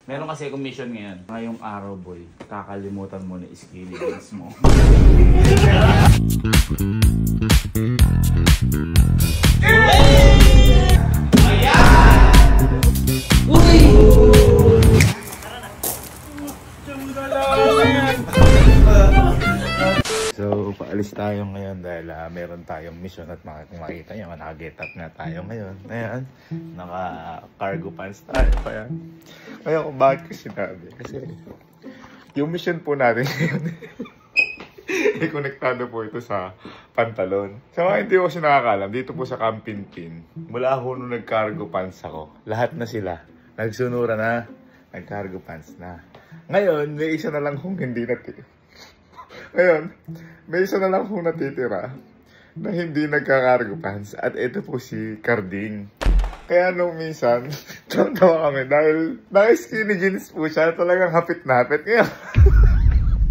Meron kasi akong mission ngayon. Ngayong araw, boy, kakalimutan mo na skinny jeans mo. So, paalis tayo ngayon dahil meron tayong mission at makikita nyo, naka-get up nga tayo ngayon. Ayan, naka-cargo pants tayo pa yan. Ngayon kung bakit ko sinabi, kasi yung mission po natin ngayon, konektado po ito sa pantalon. Sa mga hindi ko kasi nakakalam, dito po sa Kampinpin, mula ako nung nag-cargo pants ako, lahat na sila, nagsunura na, nag-cargo pants na. Ngayon, may isa na lang kung hindi natin. Ngayon, may isa na lang kung natitira na hindi nagka-cargo pants at ito po si Carding. Kaya nung minsan, tawa kami dahil naka-skinny jeans po siya, talagang hapit na hapit.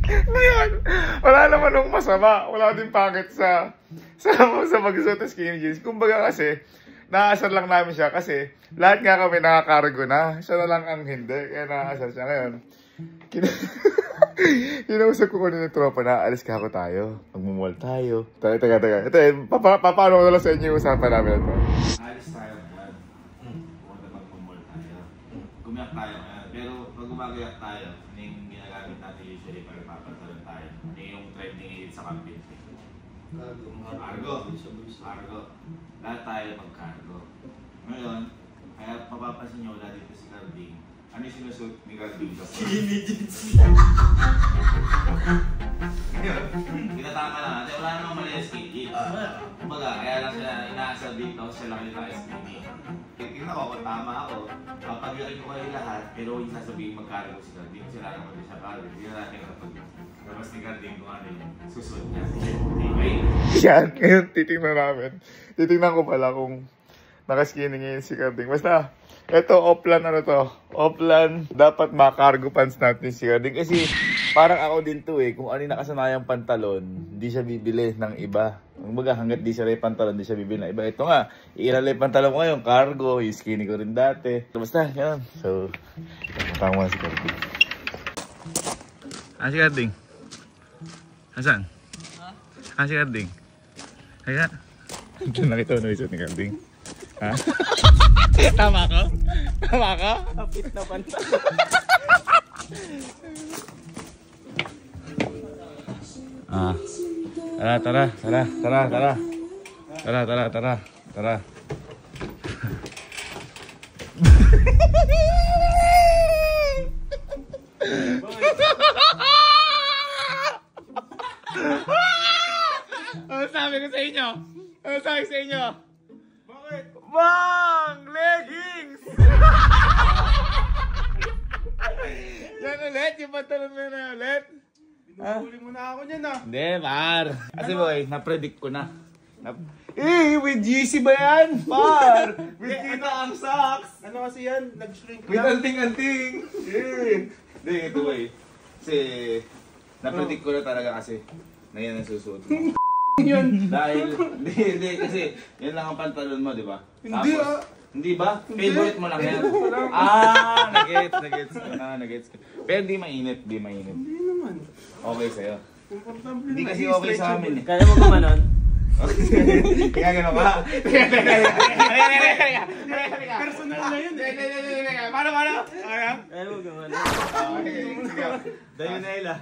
Ngayon, wala naman nung masama, wala din pangit sa pagsuot ng skinny jeans. Kumbaga kasi, nakaasar lang namin siya kasi lahat nga kami naka-cargo na, siya na lang ang hindi, kaya nakaasar siya ngayon. Kinausap ko kanina ng tropa na alis ka ako tayo. Magmumall tayo. Teka. Ito, paano ko na lang sa inyo yung usapan namin ito. Alis tayo ngayon. Pumunta magmumall tayo. Gumiyak tayo ngayon. Pero pag gumagayak tayo, ano yung ginagamit natin usually para papantalon tayo? Ano yung trending edit sa campaign? Cargo. Lahat tayo mag-cargo. Ngayon, kaya papapansin nyo wala dito si Carding. Ano yung sinusuot ni Carding? Skinny jeans. Tinatama lang natin. Wala namang mali yung skinny jeans. Kumbaga, kaya lang siya inaasal dito. Siya lang yung naka-skinny. Tingnan ko kung tama ako. Pag-irin ko kayo lahat, pero yung sasabihin mag-cargo si Carding. Sila naman din siya cargo. Hindi na natin kapag labas ni Carding kung ano yung susuot niya. Yan, ngayon titingnan namin. Titingnan ko pala kung naka-skinny ngayon si Carding. Basta, ito, offline ano to? Offline, dapat maka-cargo pants natin si Carding. Kasi parang ako din to kung ano yung nakasanayang pantalon, hindi siya bibili ng iba. Kumbaga, hanggat di siya rin pantalon, hindi siya bibili ng iba. Ito nga, iilalay pantalon ko ngayon, cargo, yung skinny ko rin dati. Basta, yan. So, tama si Carding. Si Carding? Asan? Si Carding? Kaya? Nakita mo na isot ni Carding? Ha? Tama ko? Kapit na panta. Tara. Ano sabi ko sa inyo? Bakit? Bang! Leggings! Yan ulit, yung pantalon mo na ulit. Binubuli mo na ako niyan Hindi, par. Kasi boy, na-predict ko na. With GC ba yan? Par! With kita ang socks! Ano kasi yan? Nag-shrink lang. With anting-anting! Hindi, ito boy. Kasi, na-predict ko na talaga kasi na yan ang susuot mo. Yun. Dahil, hindi kasi, yan lang ang pantalon mo, di ba? Hindi Hindi ba? Favorite mo lang yan? Nagets. Pero di mainit. Hindi naman. Okay sa'yo. Hindi kasi okay sa amin Kaya mo kumanon? Kaya gano'n ka? Personal na yun Paano? Kaya mo kumanon? Dayo na ila.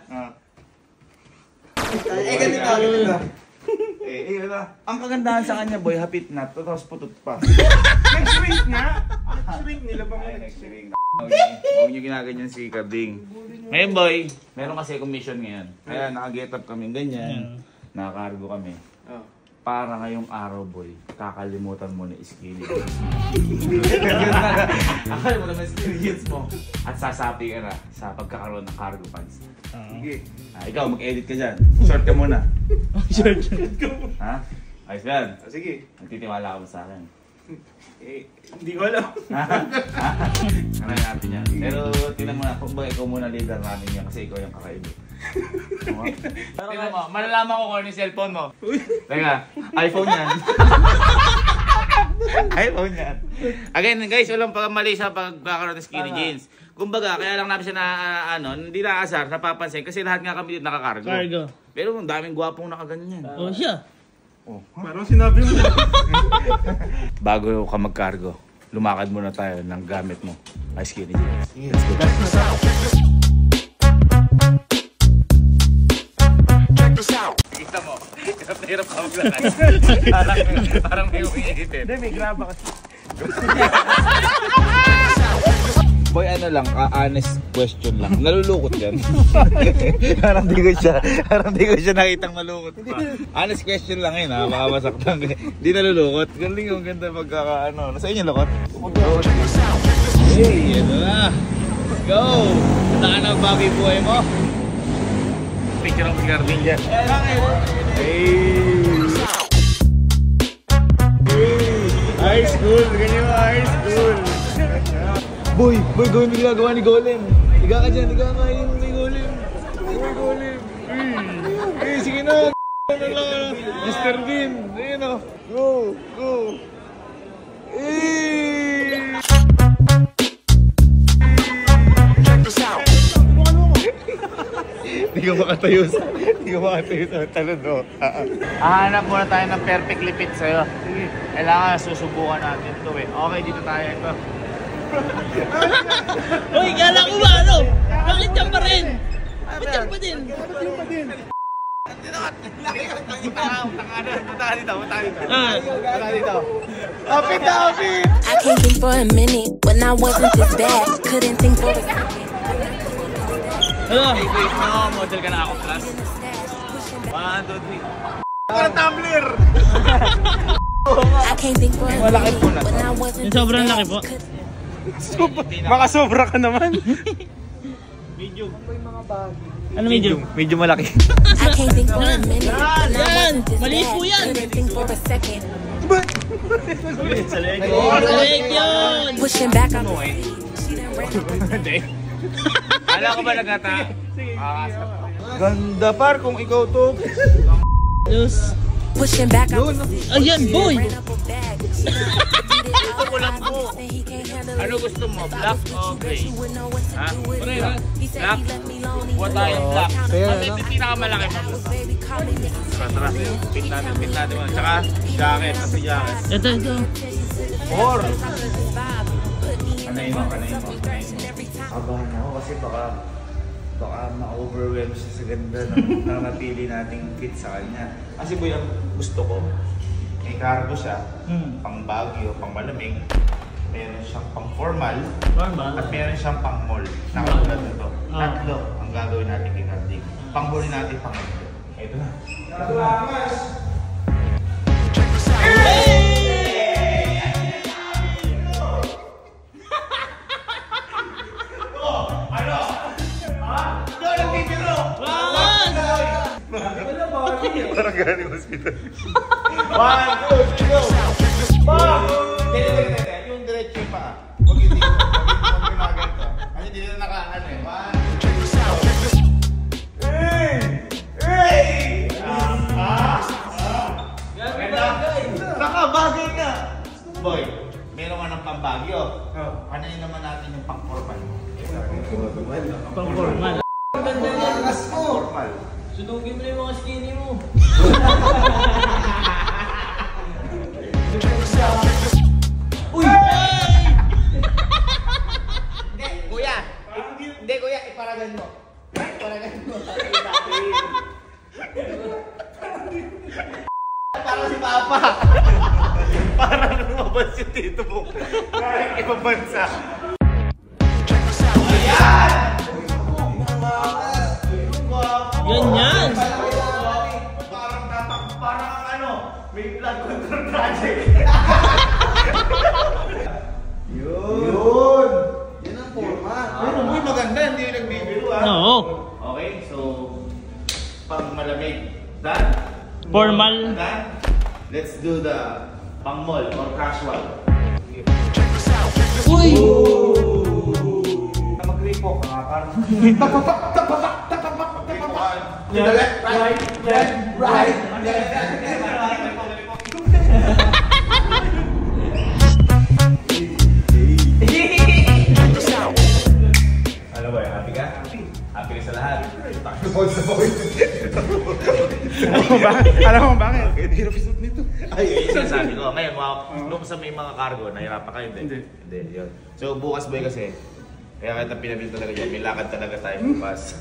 Ganito. Ang kagandahan sa kanya boy, hapit na, tapos putot pa. Nag-shrink nga. Nag-shrink nila ba? Nag-shrink. Huwag nyo ginaganyan si Carding. Ngayon boy, meron kasi akong mission ngayon. Kaya naka-get up kami ganyan. Naka-cargo kami. Para ngayong araw boy, kakalimutan mo na skinny jeans mo. Kakalimutan mo na skinny jeans mo. At sasapi ka na sa pagkakaroon ng cargo pants. Sige. Ikaw, mag-edit ka dyan. Short ka muna. Short ka muna. Ha? Ayos yan. Sige. Nagtitiwala ka mo sa akin. Hindi ko alam. Kanayin natin yan. Pero tinan mo na, kung ba ikaw muna leader namin yan kasi ikaw yung kakaiba. Tinan mo, malalaman ko kung ano yung cellphone mo. Teka, iPhone yan. iPhone yan. Again guys, walang mali sa pagkakaroon ng skinny jeans. Kumbaga, kaya lang namin siya na, hindi naasar, napapansin. Kasi lahat nga kami dito nakakargo. Cargo. Pero ang daming gwapong nakaganyan. Oh, siya. Oh, parang sinabi mo. Bago ka mag-cargo, lumakad muna tayo ng gamit mo. Ay, skinny jeans. Let's go. Kita mo, hirap na hirap ka maglakad. Parang may umiitin. Hindi, may graba kasi. Boy, ano lang, honest question lang. Nalulukot yan. Parang di ko siya nakitang malukot pa. Honest question lang yun ha, baka masaktan. Di nalulukot. Galing yung ganda pagkakaano. Nasa inyo lukot? Hey, ano na. Let's go! Punta ka ng babi buhay mo. Picture ako si Carlin dyan. Hey! High school, ganyan mo, high school. Boy, gawin mo ginagawa ni Golem. Higa ka dyan, higa ka yung ni Golem. Golem. Sige na. Ano lang, Mr. Bean. Ayun o. Go. Hindi ka makatayo sa talon, no? Hahanap muna tayo ng perfectly fit sa'yo. Kailangan susubukan natin ito eh. Okay, dito tayo ito. Uy, kala ko ba ano? Bakit yan pa rin? Bakit yan pa din? Punta dito. I can't think for a minute when I wasn't this bad. Couldn't think for a second. Ano? Wait, no, model ka na ako, class. 1, 2, 3. Parang tumbler! I can't think for a minute when I wasn't Yung sobrang laki po. Baka sobra ka naman. Medium. Ano medium? Medium malaki. I can't think for a minute when I Yan! wasn't this Maliit po bad. yan! Couldn't think for a second. Sa leg. Correct yun! Pushing back on Ano eh? she done ran. Hindi. Alam ko ba nagkata? Ganda par kung ikaw to. Diyos. Pushing back on Ayan, boy! ran up a bag. Gusto ko lang po. Ano gusto mo? Black o gray? Ha? Black? Huwag tayo black. Ano yung pinakamalaki mo? Tara. Pit natin mo. Tsaka jacket. Kasi jacket. Ito. 4. Panayin mo. Abahan ako kasi baka ma-overwhelm siya sa ganda ng napili nating fit sa kanya. Kasi boy, ang gusto ko, may cargo siya, pang Baguio, pang malamig, meron siyang pang formal, at meron siyang pang mall. Nakatulad na ito. Tatlo ang gagawin natin kay Cardi. Pang mall natin pang ito. Ito na. Parang galing hospital. 1, 2, 3, go! Bang! Yung diretso yung paa. Huwag yung dito. Huwag ginaganto. Kasi dito na nakaano eh. 1, 2, 3, hey! Saka bagay nga! Boy, meron ka ng pambagyo. Ano yun naman natin yung pang-formal? Pang-formal. Formal. Sunugin mo na yung mga skinny mo. Uy! Hindi kuya, iparagan mo. Parang si Papa. Parang lumabas yung tito mo. Parang ibang bansa. Yan! Parang ano, may blood control project. Yun! Yan ang format. Uy, maganda, hindi yung nagbibiro ha. Oo. Okay, so pang malamig. Done? Formal. Done? Let's do the pang mall or casual. Uy! Mag-repo ka nga parang. Right. Ano ba, happy ka? Happy ka sa lahat? Alam mo bakit? Hirap isot nito. Ay, yun sabi ko. Ngayon, nung sa may mga cargo, nahirapan kayo, hindi? Hindi, yun. So, bukas boy kasi, kaya kita pinabil talaga dyan, may lakad talaga tayo bukas.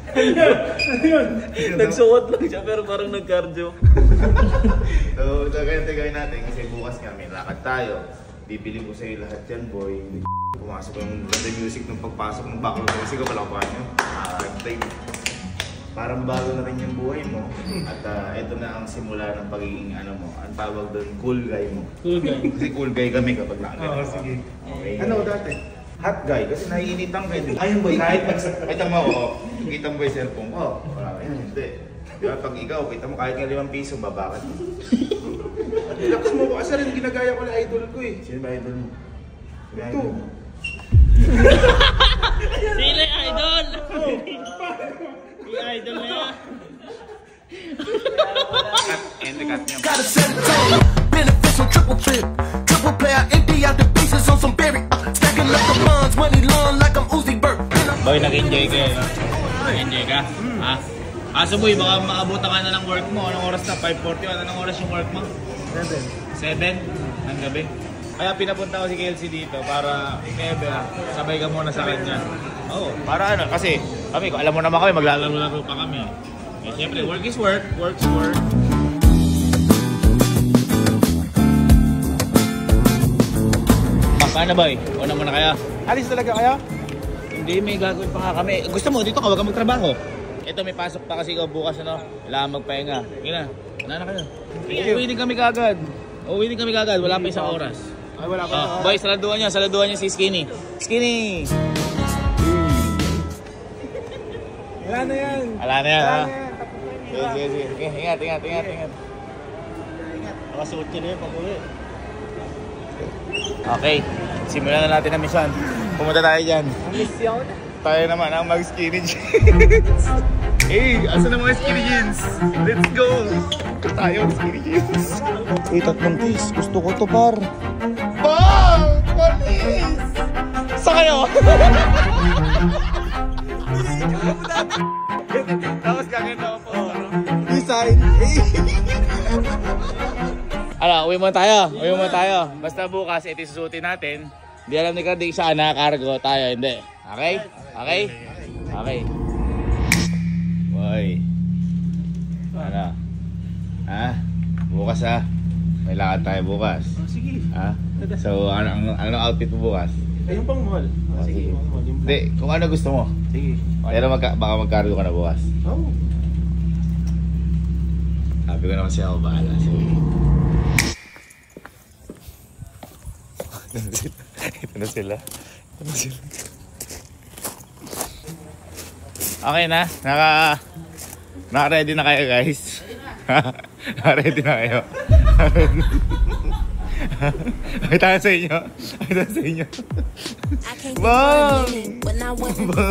Ano yun? Nagsuot lang siya pero parang nag-cardio. So, kaya gawin natin kasi bukas nga may lakad tayo. Bibili ko sa'yo lahat yan, boy. Pumasok ko yung ganda music ng pagpasok ng background music ko, wala ko pa nyo. Parang bago na rin yung buhay mo. At ito na ang simula ng pagiging ano mo, ang tawag doon, cool guy mo. Cool guy. Kasi cool guy kami kapag nakagano. Oo, sige. Okay. Ano dati? Hot guy, kasi naiinitan kayo din. Ayun boy, kahit kita mo ako, kita mo yung cellphone ko. Wala yan, hindi. Diba, pag ikaw, kita mo kahit nga 5 piso, babakat mo. Relax mo ko, kasi rin ginagaya ko na idol ko eh. Sino ba idol mo? Ito. Sila idol! Si idol na yan. Cut, and the cut niya. Got a set of tone, beneficial triple trip. Triple player, empty out the pieces on some berry. Stacking up the funds, money long like I'm Uzi Vert. Boy, nag-enjoy ka eh. Nag-enjoy ka? Ha? Kaso boy, baka maabutan ka na ng work mo. Anong oras na? 5:41. Anong oras yung work mo? 7 ng gabi. Kaya pinapunta ko si Kelsey dito para sabay ka muna sa kanya. Oo, para ano, kasi kami, alam mo naman kami, maglalaro-laro pa kami. Eh, siyempre, work is work, work's work. Paano boy? Una muna kayo? Alis talaga kayo? Hindi, may gagawin pa nga kami. Gusto mo, dito ka, wag kang magtrabaho. Ito, may pasok pa kasi bukas, ano? Kailangan magpahinga. Sige na, na kayo. Uwi din kami kagad. Uwi din kami kagad, wala pa isang oras. Ay, wala pa. Boy, saladuhan niya si Skinny. Skinny! Wala na yan. Wala na yan, ha? Sige. Sige, ingat. Nakasuot niya na yun pag-uwi. Okay, simulan na natin ang mission. Pumunta tayo dyan. Ang misyon? Tayo naman ang mag-skinny jeans. Hey, asa na mga skinny jeans? Let's go! Tayo skinny jeans. Eh, 3 piece. Gusto ko to, par. Bang! Police! Sa kayo? Tapos gaganda ako po. Design. Uwi muna tayo. Basta bukas, ito susutin natin. Hindi alam ni Cardi siya nakakargo tayo, hindi. Okay? Boy. Ano? Ha? Bukas ha? May lakad tayo bukas. Sige. Ha? So, ano outfit mo bukas? Yung pang mall. Sige. Hindi, kung ano gusto mo. Sige. Pero baka magkargo ka na bukas. Oh. Sabi ko na kasi ako bahala. Sige. Ito na sila. Okay na? Naka-ready na kayo guys? Naka-ready na kayo? Pakita sa inyo. Bang!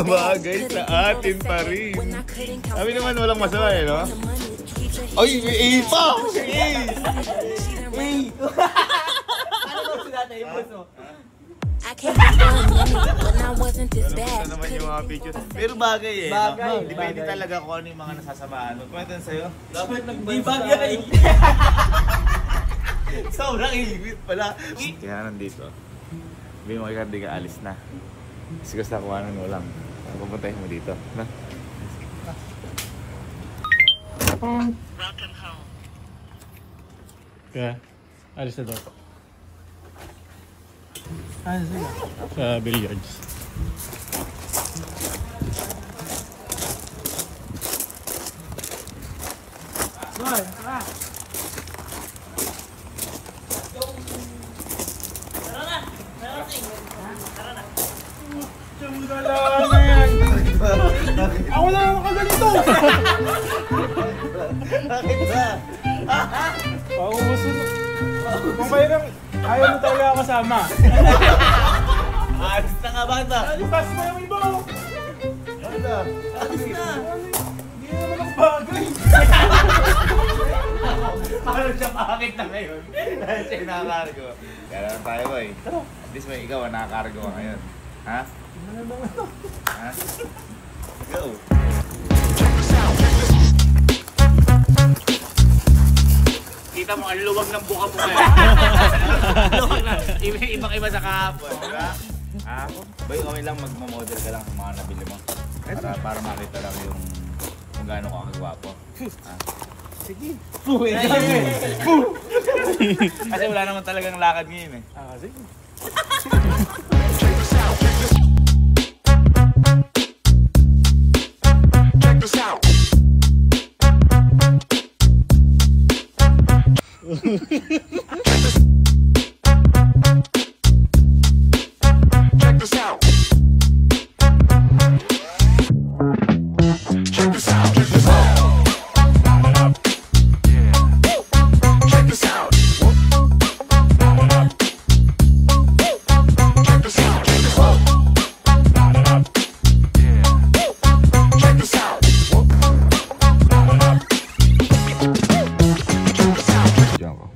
Bagay sa atin pa rin. Sabi naman walang masama eh, no? Ay, may pa! I can't be for a minute when I wasn't this bad. Ano naman yung mga pictures? Pero bagay eh. Bagay. Depende talaga kung ano yung mga nasasamaan. Kwento sa'yo? Dapat nagbagay. Sobrang higit pala. Kaya nandito. Sabi mo kay Cardi ka alis na. Kasi gusto nakuhanan mo lang. Pupuntahin mo dito. Na? Welcome home. Kaya, alis na daw. Sa billiards. Ako na lang nakaganito! Bakit ba? Pauuso na. Kung mayroong ayaw mo talaga ako kasama. Alis na nga bata. Alipas mo yung iba! Bata. Alis na. Hindi naman ako bagay. Paano siya pakakit na ngayon? Dahil siya nakakargo. Kaya naman tayo boy. At least may ikaw nakakargo ka ngayon. Ha? Ha? Go. Kita mo, ang luwag ng buka mo ngayon. Luwag na. Ibang-iba sa kahapon, di ba? Ha? Bay, okay lang magmamodel ka lang sa mga nabili mo. Para makita lang yung kung gaano ka kagwapo. Ha? Sige. Kasi wala naman talagang lakad ngayon eh. Sige. Check this out. Check this out. Check this out. Check this out. Check this out. Check this out. Check this out. Check this out. Diyan ko.